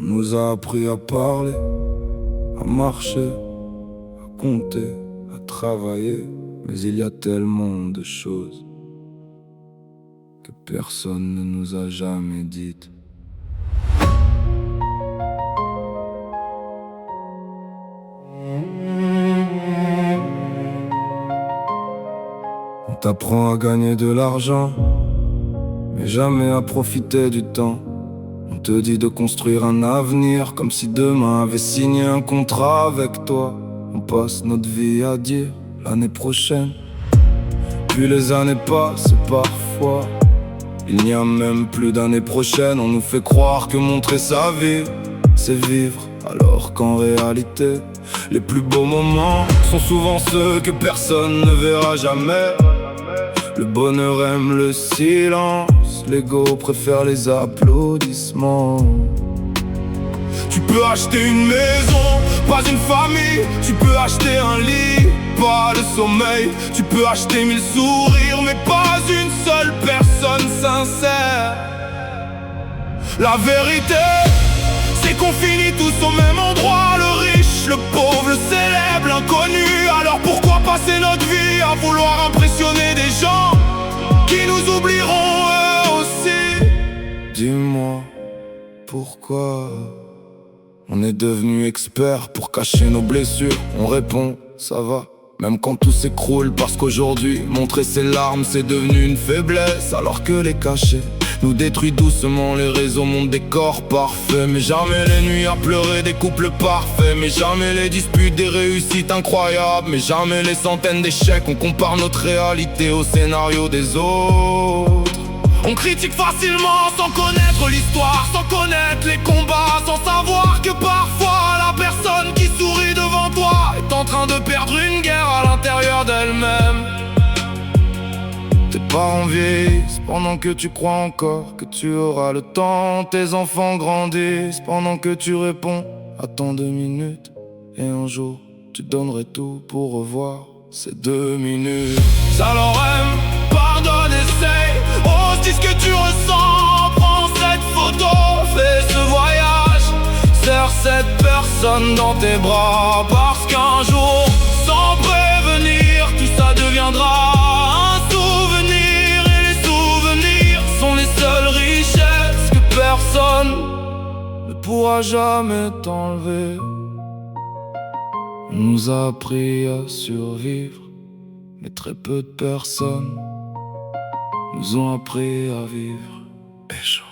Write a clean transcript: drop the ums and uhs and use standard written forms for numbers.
On nous a appris à parler, à marcher, à compter, à travailler. Mais il y a tellement de choses que personne ne nous a jamais dites. On t'apprend à gagner de l'argent, mais jamais à profiter du temps. On te dit de construire un avenir, comme si demain avait signé un contrat avec toi. On passe notre vie à dire l'année prochaine, puis les années passent parfois. Il n'y a même plus d'année prochaine. On nous fait croire que montrer sa vie, c'est vivre, alors qu'en réalité, les plus beaux moments sont souvent ceux que personne ne verra jamais. Le bonheur aime le silence, l'ego préfère les applaudissements. Tu peux acheter une maison, pas une famille. Tu peux acheter un lit, pas le sommeil. Tu peux acheter 1000 sourires, mais pas une seule personne sincère. La vérité, c'est qu'on finit tous au même endroit. Le riche, le pauvre, le célèbre, l'inconnu. Alors pourquoi passer notre vie à vouloir impressionner des gens qui nous oublieront eux aussi? Dis-moi, pourquoi on est devenu expert pour cacher nos blessures? On répond, ça va, même quand tout s'écroule. Parce qu'aujourd'hui, montrer ses larmes, c'est devenu une faiblesse. Alors que les cacher nous détruit doucement. Les réseaux montrent des corps parfaits, mais jamais les nuits à pleurer des couples parfaits. Mais jamais les disputes des réussites incroyables. Mais jamais les centaines d'échecs. On compare notre réalité au scénario des autres. On critique facilement sans connaître l'histoire, sans connaître les combats, sans savoir que parfois la personne qui sourit devant toi est en train de perdre une guerre à l'intérieur d'elle-même. Tes parents vieillissent pendant que tu crois encore que tu auras le temps. Tes enfants grandissent pendant que tu réponds attends 2 minutes. Et un jour tu donnerais tout pour revoir ces 2 minutes. Alors aime, pardonne, essaye, ose, dis ce que tu ressens. Prends cette photo, fais ce voyage, serre cette personne dans tes bras. Parce qu'un jour, sans prévenir, tout ça deviendra un souvenir. Et les souvenirs sont les seules richesses que personne ne pourra jamais t'enlever. On nous a appris à survivre, mais très peu de personnes nous ont appris à vivre. Pécho.